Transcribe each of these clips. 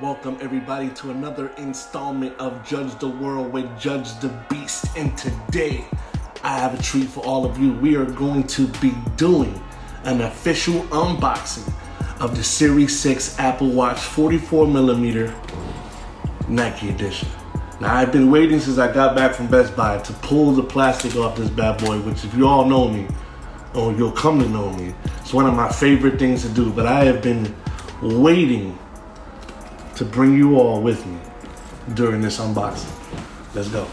Welcome everybody to another installment of Judge the World with Judge the Beast. And today I have a treat for all of you. We are going to be doing an official unboxing of the Series 6 Apple Watch 44mm Nike edition. Now I've been waiting since I got back from Best Buy to pull the plastic off this bad boy, which if you all know me, or you'll come to know me, it's one of my favorite things to do. But I have been waiting to bring you all with me during this unboxing. Let's go.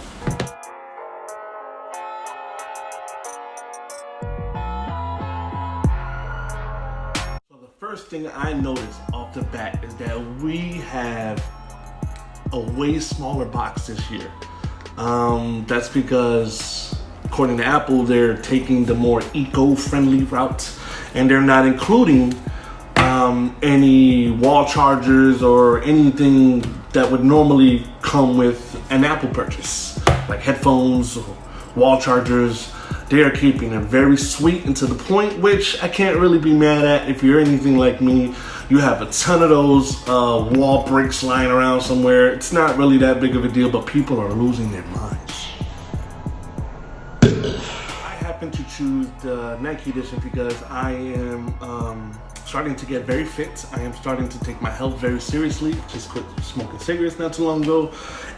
So the first thing I noticed off the bat is that we have a way smaller box this year. That's because, according to Apple, they're taking the more eco-friendly route, and they're not including any wall chargers or anything that would normally come with an Apple purchase, like headphones or wall chargers. They are keeping it very sweet and to the point, which I can't really be mad at. If you're anything like me, you have a ton of those wall bricks lying around somewhere. It's not really that big of a deal, but people are losing their minds. I happen to choose the Nike edition because I am starting to get very fit. I am starting to take my health very seriously. Just quit smoking cigarettes not too long ago.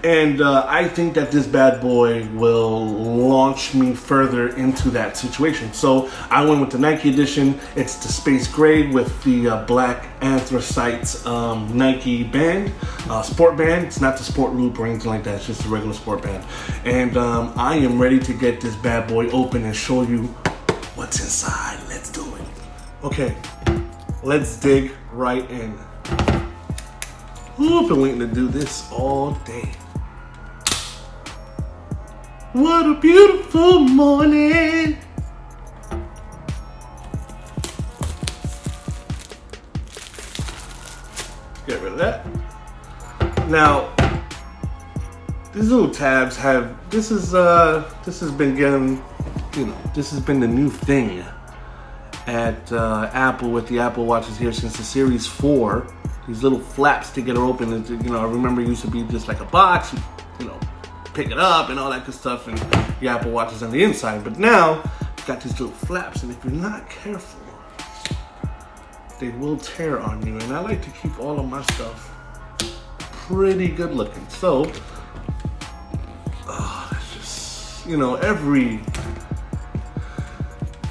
And I think that this bad boy will launch me further into that situation. So I went with the Nike edition. It's the space gray with the black anthracite Nike band, sport band. It's not the sport loop or anything like that. It's just a regular sport band. And I am ready to get this bad boy open and show you what's inside. Let's do it. Okay. Let's dig right in. Ooh, I've been waiting to do this all day. What a beautiful morning. Get rid of that. Now, these little tabs have, this has been getting, this has been the new thing at Apple with the Apple Watches here since the Series 4. These little flaps to get it open. I remember it used to be just like a box, you pick it up and all that good stuff, and the Apple Watch is on the inside. But now, you've got these little flaps, and if you're not careful, they will tear on you. And I like to keep all of my stuff pretty good looking. So, it's just,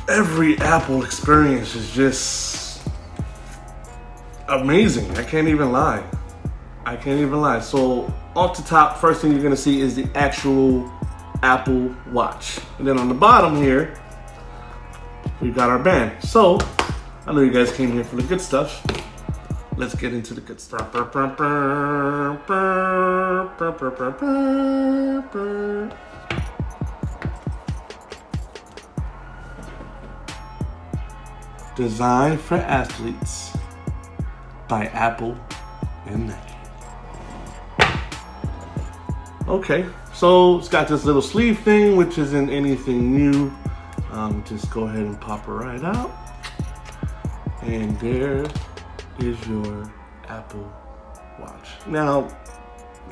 every Apple experience is just amazing. I can't even lie. So off the top, first thing you're gonna see is the actual Apple Watch. And then on the bottom here, we've got our band. So I know you guys came here for the good stuff. Let's get into the good stuff. Designed for athletes by Apple and Nike. Okay, so it's got this little sleeve thing, which isn't anything new. Just go ahead and pop it right out. And there is your Apple Watch. Now,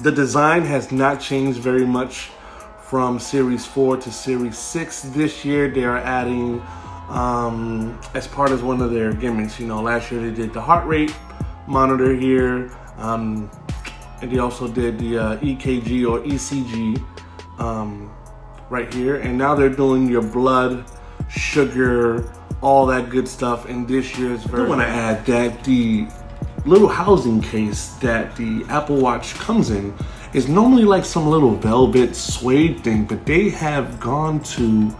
the design has not changed very much from Series 4 to Series 6. This year, they are adding as part of one of their gimmicks. Last year they did the heart rate monitor here, and they also did the EKG or ECG right here, and now they're doing your blood sugar, all that good stuff in this year's version. I want to add that the little housing case that the Apple Watch comes in is normally like some little velvet suede thing, but they have gone to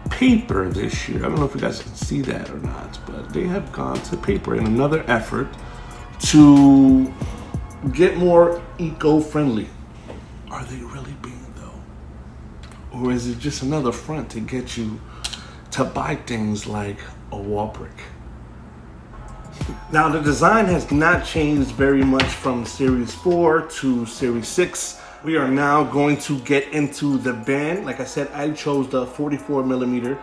paper this year. I don't know if you guys can see that or not, but they have gone to paper in another effort to get more eco-friendly. Are they really being though? Or is it just another front to get you to buy things like a wall brick? Now, the design has not changed very much from Series 4 to Series 6. We are now going to get into the band. Like I said, I chose the 44mm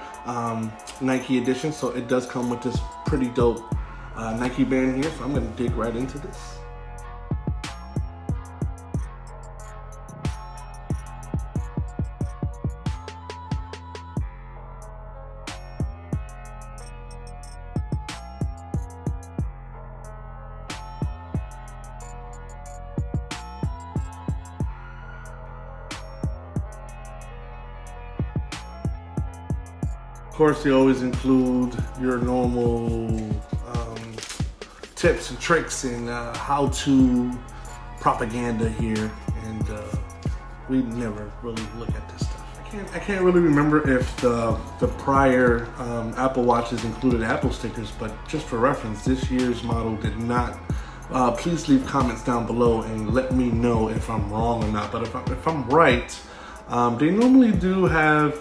Nike edition, so it does come with this pretty dope Nike band here. So I'm gonna dig right into this. course, they always include your normal tips and tricks and how-to propaganda here, and we never really look at this stuff. I can't really remember if the prior Apple Watches included Apple stickers, but just for reference, this year's model did not. Please leave comments down below and let me know if I'm wrong or not. But if I'm right, they normally do have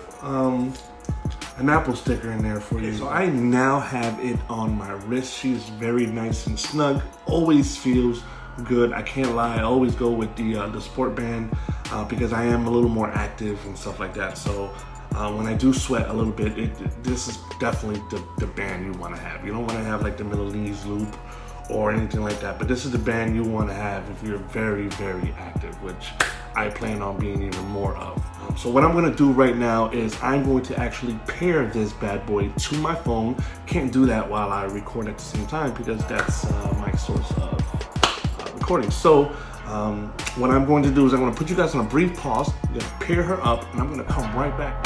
an Apple sticker in there for you. So I now have it on my wrist. She's very nice and snug. Always feels good. I can't lie. I always go with the sport band because I am a little more active and stuff like that. So when I do sweat a little bit, this is definitely the band you want to have. You don't want to have like the Milanese loop or anything like that, but this is the band you want to have if you're very, very active, which I plan on being even more of. So what I'm going to do right now is I'm going to actually pair this bad boy to my phone. Can't do that while I record at the same time because that's my source of recording. So what I'm going to do is I'm going to put you guys on a brief pause. I'm going to pair her up and I'm going to come right back.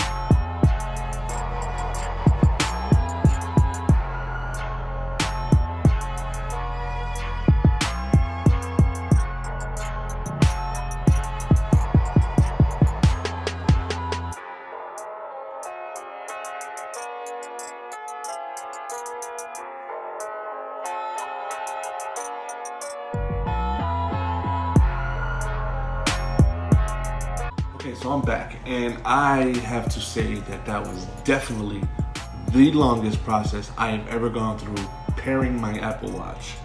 Okay, so I'm back, and I have to say that was definitely the longest process I have ever gone through pairing my Apple Watch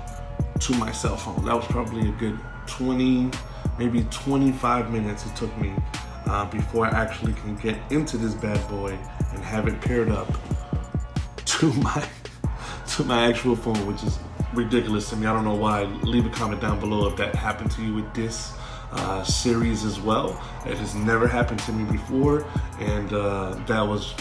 to my cell phone. That was probably a good 20, maybe 25 minutes it took me before I actually can get into this bad boy and have it paired up to my actual phone, which is ridiculous to me. I don't know why. Leave a comment down below if that happened to you with this series as well. It has never happened to me before, and that was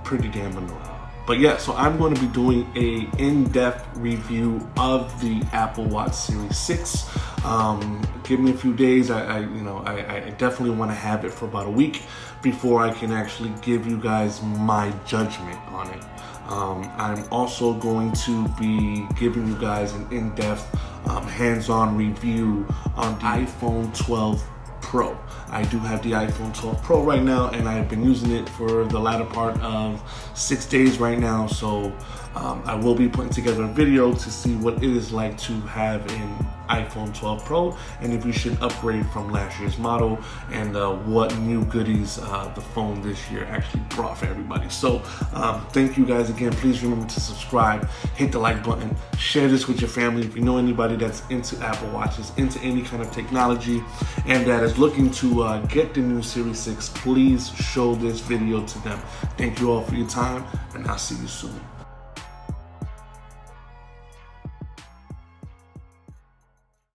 pretty damn annoying. But yeah, so I'm going to be doing a in-depth review of the Apple Watch Series 6. Give me a few days. I definitely want to have it for about a week before I can actually give you guys my judgment on it. I'm also going to be giving you guys an in-depth hands-on review on the iPhone 12 Pro. I do have the iPhone 12 Pro right now, and I've been using it for the latter part of 6 days right now. So I will be putting together a video to see what it is like to have an iPhone 12 Pro and if you should upgrade from last year's model, and what new goodies the phone this year actually brought for everybody. So thank you guys again. Please remember to subscribe, hit the like button, share this with your family. If you know anybody that's into Apple Watches, into any kind of technology, and that is looking to get the new Series 6, please show this video to them. Thank you all for your time, and I'll see you soon.